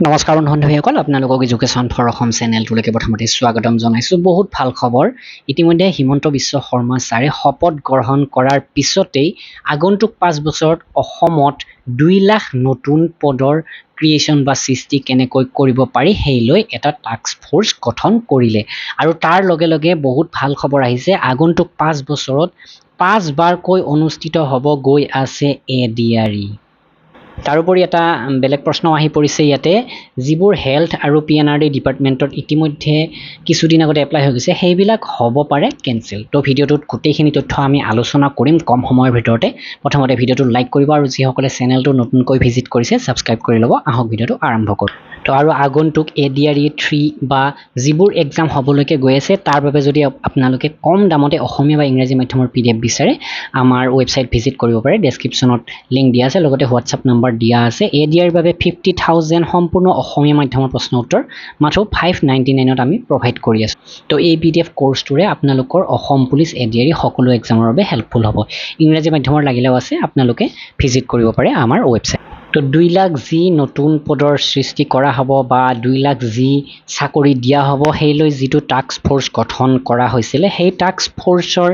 নমস্কাৰ বন্ধুসকল, আপোনালোকক এডুকেশ্যন ফৰ অসম চেনেলটোলৈকে প্ৰথমতে স্বাগতম জনাইছোঁ। বহুত ভাল খবৰ, ইতিমধ্যে হিমন্ত বিশ্ব শৰ্মা ছাৰে শপত গ্ৰহণ কৰাৰ পিছতেই আগন্তুক 5 বছৰত অসমত 2 লাখ নতুন পদৰ ক্ৰিয়েশ্যন বা সৃষ্টি কেনেকৈ কৰিব পাৰি সেই লৈ এটা টাস্ক ফ'ৰ্চ গঠন কৰিলে। আৰু তাৰ লগে লগে বহুত ভাল খবৰ আহিছে, আগন্তুক 5 বছৰত 5 বাৰকৈ অনুষ্ঠিত হ'ব গৈ আছে ADRE। তাৰোপৰি এটা বেলেগ প্ৰশ্ন আহি পৰিছে ইয়াতে, যিবোৰ হেল্থ আৰু PNRD ডিপাৰ্টমেণ্টত ইতিমধ্যে কিছুদিন আগতে এপ্লাই হৈ গৈছে সেইবিলাক হ'ব পাৰে কেঞ্চেল। তো ভিডিঅ'টোত গোটেইখিনি তথ্য আমি আলোচনা কৰিম কম সময়ৰ ভিতৰতে। প্ৰথমতে ভিডিঅ'টো লাইক কৰিব আৰু যিসকলে চেনেলটো নতুনকৈ ভিজিট কৰিছে ছাবস্ক্ৰাইব কৰি ল'ব। আহক ভিডিঅ'টো আৰম্ভ কৰোঁ। তো আৰু আগন্তুক ADRE 3 বা যিবোৰ এক্সাম হ'বলৈকে গৈ আছে তাৰ বাবে যদি আপোনালোকে কম দামতে অসমীয়া বা ইংৰাজী মাধ্যমৰ PDF বিচাৰে আমাৰ ৱেবছাইট ভিজিট কৰিব পাৰে। ডেছক্ৰিপশ্যনত লিংক দিয়া আছে, লগতে হোৱাটছআপ নম্বৰ দিয়া আছে। ADRE বাবে 50,000 সম্পূৰ্ণ অসমীয়া মাধ্যমৰ প্ৰশ্ন উত্তৰ মাত্ৰ 599ত আমি প্ৰভাইড কৰি আছোঁ। তো এই PDF কোৰ্চটোৰে আপোনালোকৰ অসম পুলিচ ADRE সকলো এক্সামৰ বাবে হেল্পফুল হ'ব। ইংৰাজী মাধ্যমৰ লাগিলেও আছে, আপোনালোকে ভিজিট কৰিব পাৰে আমাৰ ৱেবছাইট। তো 2 লাখ যি নতুন পদৰ সৃষ্টি কৰা হ'ব বা 2 লাখ যি চাকৰি দিয়া হ'ব সেই লৈ যিটো টাস্ক ফ'ৰ্চ গঠন কৰা হৈছিলে, সেই টাস্ক ফ'ৰ্চৰ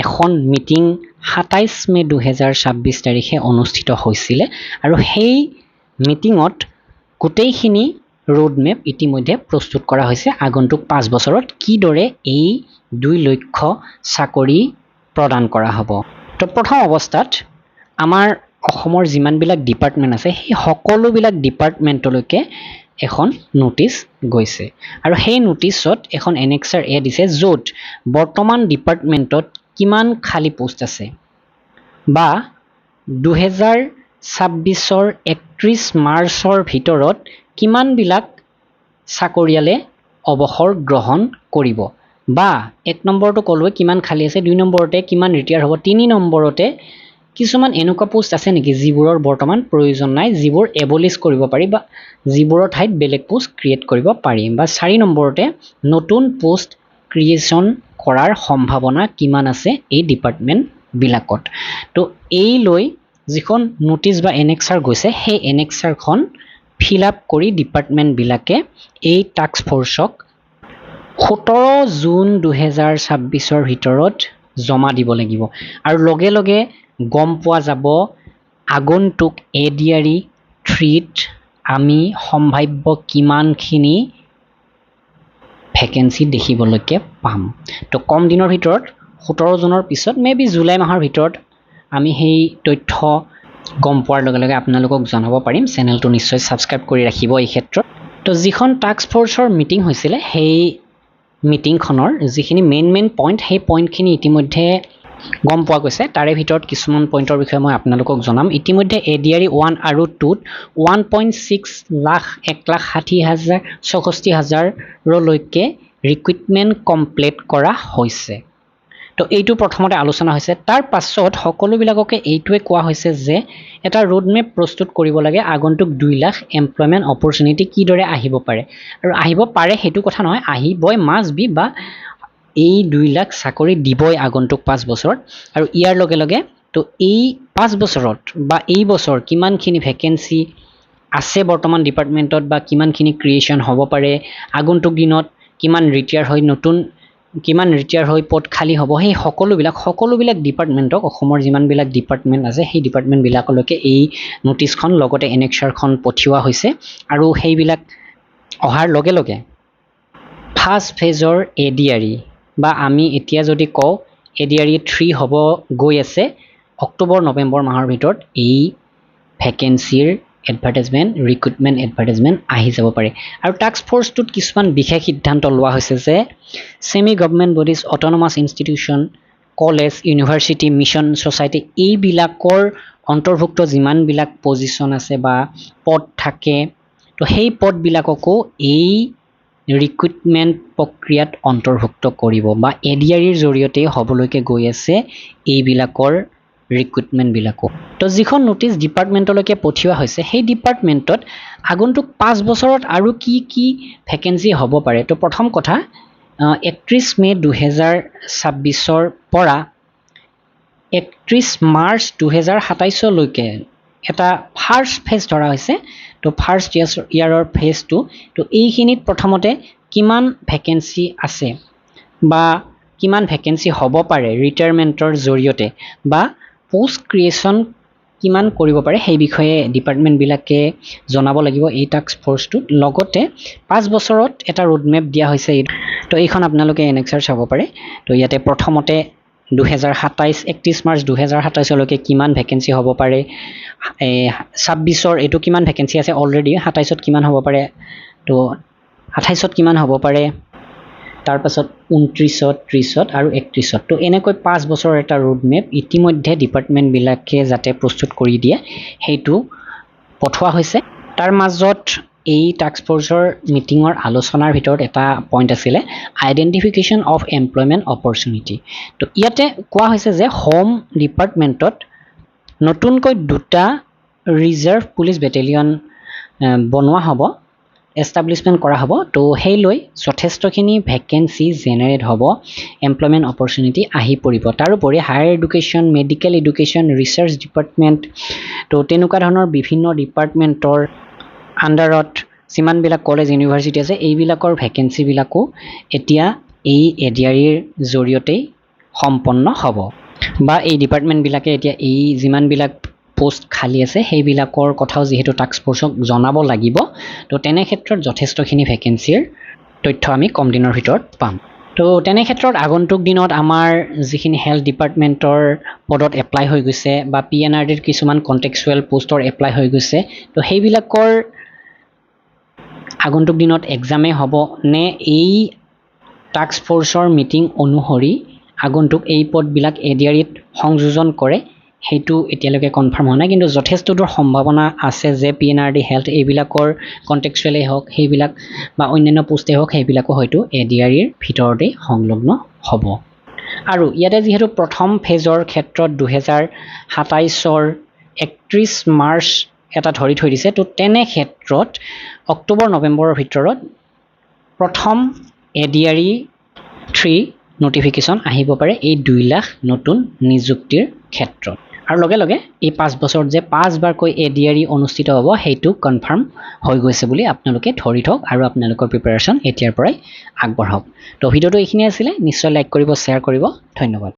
এখন মিটিং 27 মে 2026 তাৰিখে অনুষ্ঠিত হৈছিলে। আৰু সেই মিটিঙত গোটেইখিনি ৰোডমেপ ইতিমধ্যে প্ৰস্তুত কৰা হৈছে। আগন্তুক 5 বছৰত কিদৰে এই 2 লক্ষ চাকৰি প্ৰদান কৰা হ'ব। তো প্ৰথম অৱস্থাত আমাৰ অসমৰ যিমানবিলাক ডিপাৰ্টমেণ্ট আছে সেই সকলোবিলাক ডিপাৰ্টমেণ্টলৈকে এখন নোটিছ গৈছে। আৰু সেই নোটিছত এখন এনেক্সাৰ এ দিছে, য'ত বৰ্তমান ডিপাৰ্টমেণ্টত কিমান খালী পোষ্ট আছে বা 2026ৰ 31 মাৰ্চৰ ভিতৰত কিমানবিলাক চাকৰিয়ালে অৱসৰ গ্ৰহণ কৰিব। বা 1 নম্বৰটো ক'লোৱে কিমান খালী আছে, 2 নম্বৰতে কিমান ৰিটায়াৰ হ'ব, 3 নম্বৰতে কিছুমান এনেকুৱা পোষ্ট আছে নেকি যিবোৰৰ বৰ্তমান প্ৰয়োজন নাই, যিবোৰ এবলিছ কৰিব পাৰি বা যিবোৰৰ ঠাইত বেলেগ পোষ্ট ক্ৰিয়েট কৰিব পাৰি। বা 4 নম্বৰতে নতুন পোষ্ট ক্ৰিয়েশ্যন কৰাৰ সম্ভাৱনা কিমান আছে এই ডিপাৰ্টমেণ্টবিলাকত। তো এই লৈ যিখন নোটিছ বা এনেক্সাৰ গৈছে সেই এনেক্সাৰখন ফিল আপ কৰি ডিপাৰ্টমেণ্টবিলাকে এই টাস্ক ফ'ৰ্চক 17 জুন 2026ৰ ভিতৰত জমা দিব লাগিব। আৰু লগে লগে গম পোৱা যাব আগন্তুক ADRE 3ত আমি সম্ভাৱ্য কিমানখিনি ভেকেঞ্চি দেখিবলৈকে পাম। তো কম দিনৰ ভিতৰত 17 জুনৰ পিছত মেবি জুলাই মাহৰ ভিতৰত আমি সেই তথ্য গম পোৱাৰ লগে লগে আপোনালোকক জনাব পাৰিম। চেনেলটো নিশ্চয় ছাবস্ক্ৰাইব কৰি ৰাখিব এই ক্ষেত্ৰত। তো যিখন টাস্ক ফ'ৰ্চৰ মিটিং হৈছিলে সেই মিটিংখনৰ যিখিনি মেইন পইণ্ট সেই পইণ্টখিনি ইতিমধ্যে গম পোৱা গৈছে। তাৰে ভিতৰত কিছুমান পইণ্টৰ বিষয়ে মই আপোনালোকক জনাম। ইতিমধ্যে ADRE 1 আৰু 2ত 1.6 লাখ 1,60,64,000লৈকে ৰিক্ৰুইটমেণ্ট কমপ্লিট কৰা হৈছে। তো এইটো প্ৰথমতে আলোচনা হৈছে। তাৰ পাছত সকলোবিলাককে এইটোৱে কোৱা হৈছে যে এটা ৰোডমেপ প্ৰস্তুত কৰিব লাগে আগন্তুক 2 লাখ এমপ্লয়মেণ্ট অপৰচুনিটি কিদৰে আহিব পাৰে। আৰু আহিব পাৰে সেইটো কথা নহয়, আহিবই মাষ্ট বি, বা এই 2 লাখ চাকৰি দিবই আগন্তুক 5 বছৰত। আৰু ইয়াৰ লগে লগে তো এই 5 বছৰত বা এই বছৰ কিমানখিনি ভেকেঞ্চি আছে বৰ্তমান ডিপাৰ্টমেণ্টত বা কিমানখিনি ক্ৰিয়েশ্যন হ'ব পাৰে, আগন্তুক দিনত কিমান ৰিটায়াৰ হৈ পদ খালী হ'ব, সেই সকলোবিলাক ডিপাৰ্টমেণ্টক, অসমৰ যিমানবিলাক ডিপাৰ্টমেণ্ট আছে সেই ডিপাৰ্টমেণ্টবিলাকলৈকে এই নোটিছখন লগতে এনেক্সাৰখন পঠিওৱা হৈছে। আৰু সেইবিলাক অহাৰ লগে লগে ফাৰ্ষ্ট ফেজৰ ADRE বা আমি এতিয়া যদি কওঁ ADRE 3 হ'ব গৈ আছে অক্টোবৰ নৱেম্বৰ মাহৰ ভিতৰত এই ভেকেঞ্চিৰ এডভাৰটাইজমেণ্ট, ৰিক্ৰুইটমেণ্ট এডভাৰটাইজমেণ্ট আহি যাব পাৰে। আৰু টাস্ক ফ'ৰ্চটোত কিছুমান বিশেষ সিদ্ধান্ত লোৱা হৈছে যে semi government bodies, autonomous institution, college, university, mission society এইবিলাকৰ অন্তৰ্ভুক্ত যিমানবিলাক পজিশ্যন আছে বা পদ থাকে, তো সেই পদবিলাককো এই ৰিক্ৰুইটমেণ্ট প্ৰক্ৰিয়াত অন্তৰ্ভুক্ত কৰিব বা ADREৰ জৰিয়তে হ'বলৈকে গৈ আছে এইবিলাকৰ ৰিক্ৰুইটমেণ্টবিলাকো। তো যিখন নোটিছ ডিপাৰ্টমেণ্টলৈকে পঠিওৱা হৈছে সেই ডিপাৰ্টমেণ্টত আগন্তুক 5 বছৰত আৰু কি কি ভেকেঞ্চি হ'ব পাৰে। তো প্ৰথম কথা 31 মে 2026ৰ পৰা 31 মাৰ্চ 2027লৈকে এটা ফাৰ্ষ্ট ফেজ ধৰা হৈছে তো ফাৰ্ষ্ট ইয়াৰৰ ফেজটো তো এইখিনিত প্ৰথমতে কিমান ভেকেঞ্চি আছে বা কিমান ভেকেঞ্চি হ'ব পাৰে ৰিটায়াৰমেণ্টৰ জৰিয়তে বা পোষ্ট ক্ৰিয়েশ্যন কিমান কৰিব পাৰে সেই বিষয়ে ডিপাৰ্টমেণ্টবিলাকে জনাব লাগিব এই টাস্ক ফ'ৰ্চটোত লগতে 5 বছৰত এটা ৰোডমেপ দিয়া হৈছে তো এইখন আপোনালোকে এনেক্সাৰ চাব পাৰে তো ইয়াতে প্ৰথমতে 31 মাৰ্চ 2027লৈকে কিমান ভেকেঞ্চি হ'ব পাৰে 26ৰ এইটো কিমান ভেকেঞ্চি আছে অলৰেডি 27ত কিমান হ'ব পাৰে তো 28ত কিমান হ'ব পাৰে তাৰপাছত 29ত 30ত আৰু 31ত তো এনেকৈ 5 বছৰৰ এটা ৰোডমেপ ইতিমধ্যে ডিপাৰ্টমেণ্টবিলাকে যাতে প্ৰস্তুত কৰি দিয়ে সেইটো পঠোৱা হৈছে তাৰ মাজত এই টাস্ক ফ'ৰ্চৰ মিটিঙৰ আলোচনাৰ ভিতৰত এটা পইণ্ট আছিলে আইডেণ্টিফিকেশ্যন অফ এমপ্লয়মেণ্ট অপৰচুনিটি তো ইয়াতে কোৱা হৈছে যে হোম ডিপাৰ্টমেণ্টত নতুনকৈ 2টা ৰিজাৰ্ভ পুলিচ বেটেলিয়ন বনোৱা হ'ব এষ্টাব্লিছমেণ্ট কৰা হ'ব তো সেই লৈ যথেষ্টখিনি ভেকেঞ্চি জেনেৰেট হ'ব এমপ্লয়মেণ্ট অপৰচুনিটি আহি পৰিব তাৰোপৰি higher education medical education research department তো তেনেকুৱা ধৰণৰ বিভিন্ন ডিপাৰ্টমেণ্টৰ আণ্ডাৰত যিমানবিলাক কলেজ ইউনিভাৰ্চিটি আছে এইবিলাকৰ ভেকেঞ্চিবিলাকো এতিয়া এই এডিআৰিৰ জৰিয়তেই সম্পন্ন হ'ব বা এই ডিপাৰ্টমেণ্টবিলাকে এতিয়া এই যিমানবিলাক পোষ্ট খালী আছে সেইবিলাকৰ কথাও যিহেতু টাস্ক ফ'ৰ্চক জনাব লাগিব তো তেনে ক্ষেত্ৰত যথেষ্টখিনি ভেকেঞ্চিৰ তথ্য আমি কম দিনৰ ভিতৰত পাম তো তেনে ক্ষেত্ৰত আগন্তুক দিনত আমাৰ যিখিনি হেল্থ ডিপাৰ্টমেণ্টৰ পদত এপ্লাই হৈ গৈছে বা PNRDৰ কিছুমান কণ্টেক্সুৱেল পোষ্টৰ এপ্লাই হৈ গৈছে তো সেইবিলাকৰ আগন্তুক দিনত এক্সামেই হ'ব নে এই টাস্ক ফ'ৰ্চৰ মিটিং অনুসৰি আগন্তুক এই পদবিলাক এডিআৰিত সংযোজন কৰে সেইটো এতিয়ালৈকে কনফাৰ্ম হোৱা নাই কিন্তু যথেষ্ট দূৰ সম্ভাৱনা আছে যে PNRD হেল্থ এইবিলাকৰ কণ্টেক্সুৱেলেই হওক সেইবিলাক বা অন্যান্য পোষ্টেই হওক সেইবিলাকো হয়তো এডিআৰিৰ ভিতৰতেই সংলগ্ন হ'ব আৰু ইয়াতে যিহেতু প্ৰথম ফেজৰ ক্ষেত্ৰত 2027ৰ 31 মাৰ্চ এটা ধৰি থৈ দিছে তো তেনে ক্ষেত্ৰত অক্টোবৰ নৱেম্বৰৰ ভিতৰত প্ৰথম এডিআৰি 3 নটিফিকেশ্যন আহিব পাৰে এই 2 লাখ নতুন নিযুক্তিৰ ক্ষেত্ৰত আৰু লগে লগে এই 5 বছৰত যে 5 বাৰকৈ এডিআৰি অনুষ্ঠিত হ'ব সেইটো কনফাৰ্ম হৈ গৈছে বুলি আপোনালোকে ধৰি থওক আৰু আপোনালোকৰ প্ৰিপাৰেশ্যন এতিয়াৰ পৰাই আগবঢ়াওক তো ভিডিঅ'টো এইখিনি আছিলে নিশ্চয় লাইক কৰিব শ্বেয়াৰ কৰিব ধন্যবাদ